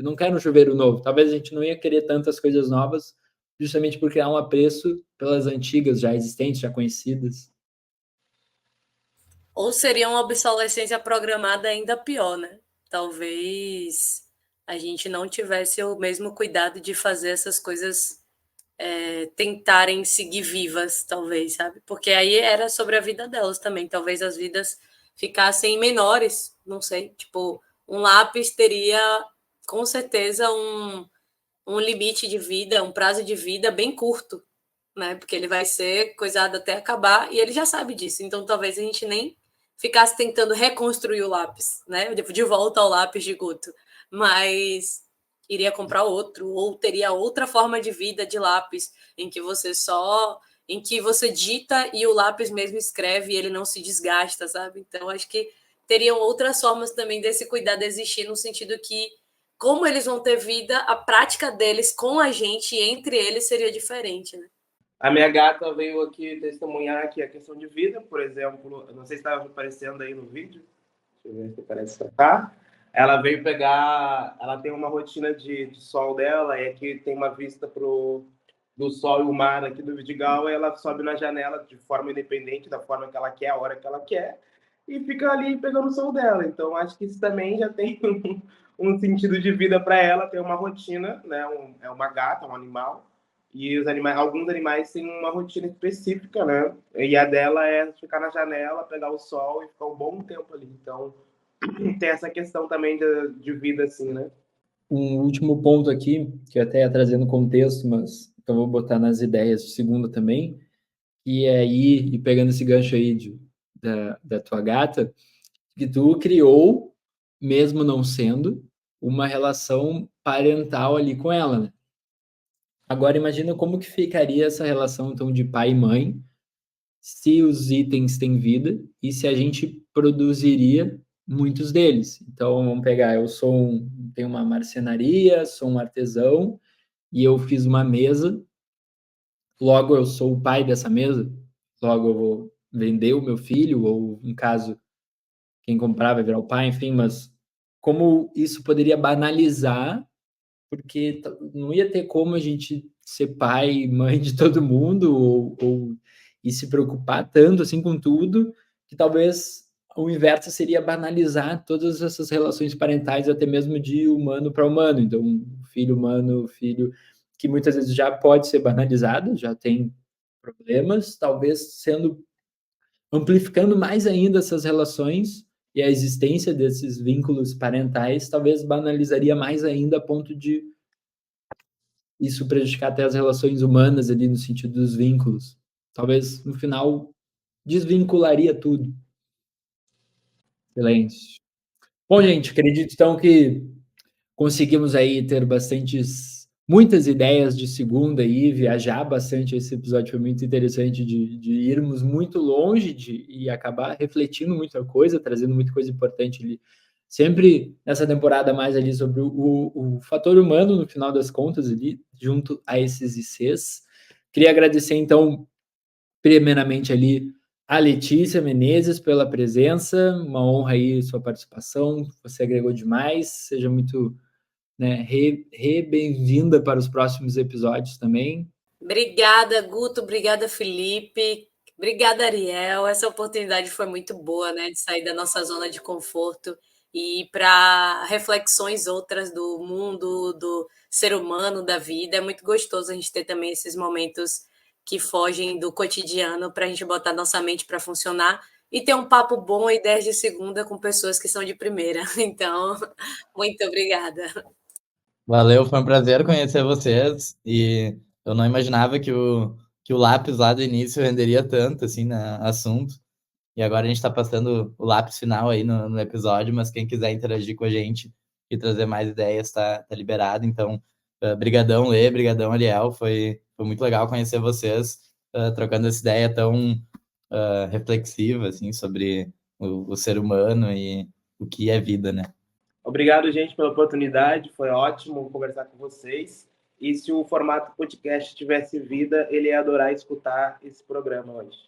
não quero um chuveiro novo. Talvez a gente não ia querer tantas coisas novas, justamente por criar um apreço pelas antigas, já existentes, já conhecidas. Ou seria uma obsolescência programada ainda pior, né? Talvez a gente não tivesse o mesmo cuidado de fazer essas coisas tentarem seguir vivas, talvez, sabe? Porque aí era sobre a vida delas também. Talvez as vidas ficassem menores, não sei. Tipo, um lápis teria, com certeza, um limite de vida, um prazo de vida bem curto, né? Porque ele vai ser coisado até acabar e ele já sabe disso. Então, talvez a gente nem ficasse tentando reconstruir o lápis, né? De volta ao lápis de Guto. Mas iria comprar outro, ou teria outra forma de vida de lápis, em que você dita e o lápis mesmo escreve e ele não se desgasta, sabe? Então, acho que teriam outras formas também desse cuidado existir, no sentido que, como eles vão ter vida, a prática deles com a gente e entre eles seria diferente, né? A minha gata veio aqui testemunhar aqui a questão de vida, por exemplo, não sei se estava aparecendo aí no vídeo, deixa eu ver se aparece pra cá. Ela veio pegar, ela tem uma rotina de sol dela, e aqui tem uma vista do sol e o mar aqui do Vidigal, e ela sobe na janela de forma independente, da forma que ela quer, a hora que ela quer, e fica ali pegando o sol dela. Então, acho que isso também já tem um sentido de vida para ela, tem uma rotina, né? É uma gata, um animal, e alguns animais têm uma rotina específica, né? E a dela é ficar na janela, pegar o sol e ficar um bom tempo ali. Então, tem essa questão também de vida, assim, né? Um último ponto aqui, que eu até ia trazer no contexto, mas eu vou botar nas ideias de segunda também, que é aí, e pegando esse gancho aí da tua gata, que tu criou, mesmo não sendo, uma relação parental ali com ela, né? Agora imagina como que ficaria essa relação, então, de pai e mãe, se os itens têm vida e se a gente produziria muitos deles. Então, vamos pegar, tenho uma marcenaria, sou um artesão e eu fiz uma mesa, logo eu sou o pai dessa mesa, logo eu vou vender o meu filho, ou, em caso, quem comprar vai virar o pai, enfim, mas como isso poderia banalizar, porque não ia ter como a gente ser pai e mãe de todo mundo, e se preocupar tanto assim com tudo, que talvez o inverso seria banalizar todas essas relações parentais, até mesmo de humano para humano. Então, filho humano, filho, que muitas vezes já pode ser banalizado, já tem problemas, talvez amplificando mais ainda essas relações e a existência desses vínculos parentais, talvez banalizaria mais ainda a ponto de isso prejudicar até as relações humanas ali no sentido dos vínculos. Talvez no final desvincularia tudo. Excelente. Bom, gente, acredito então que conseguimos aí ter muitas ideias de segunda e viajar bastante. Esse episódio foi muito interessante de irmos muito longe e acabar refletindo muita coisa, trazendo muita coisa importante ali. Sempre nessa temporada mais ali sobre o fator humano, no final das contas, ali, junto a esses ICs. Queria agradecer, então, primeiramente ali a Letícia Menezes pela presença, uma honra aí sua participação, você agregou demais, seja muito, né, bem-vinda para os próximos episódios também. Obrigada, Guto, obrigada, Felipe, obrigada, Ariel, essa oportunidade foi muito boa, né, de sair da nossa zona de conforto e ir para reflexões outras do mundo, do ser humano, da vida. É muito gostoso a gente ter também esses momentos que fogem do cotidiano para a gente botar nossa mente para funcionar e ter um papo bom e ideias de segunda com pessoas que são de primeira. Então, muito obrigada. Valeu, foi um prazer conhecer vocês e eu não imaginava que o lápis lá do início renderia tanto, assim, no assunto. E agora a gente está passando o lápis final aí no episódio, mas quem quiser interagir com a gente e trazer mais ideias, tá liberado. Então, brigadão, Lê, brigadão, Ariel, foi muito legal conhecer vocês, trocando essa ideia tão reflexiva, assim, sobre o ser humano e o que é vida, né? Obrigado, gente, pela oportunidade. Foi ótimo conversar com vocês. E se o formato podcast tivesse vida, ele ia adorar escutar esse programa hoje.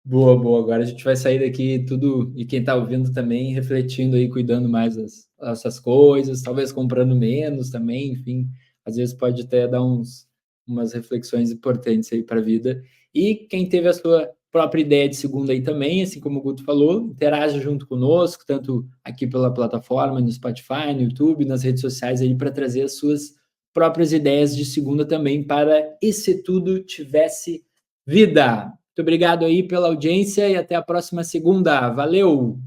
Boa, boa. Agora a gente vai sair daqui tudo, e quem está ouvindo também, refletindo aí, cuidando mais das nossas coisas, talvez comprando menos também, enfim. Às vezes pode até dar umas reflexões importantes aí para a vida. E quem teve a sua própria ideia de segunda aí também, assim como o Guto falou, interaja junto conosco, tanto aqui pela plataforma, no Spotify, no YouTube, nas redes sociais aí, para trazer as suas próprias ideias de segunda também para E Se Tudo Tivesse Vida. Muito obrigado aí pela audiência e até a próxima segunda. Valeu!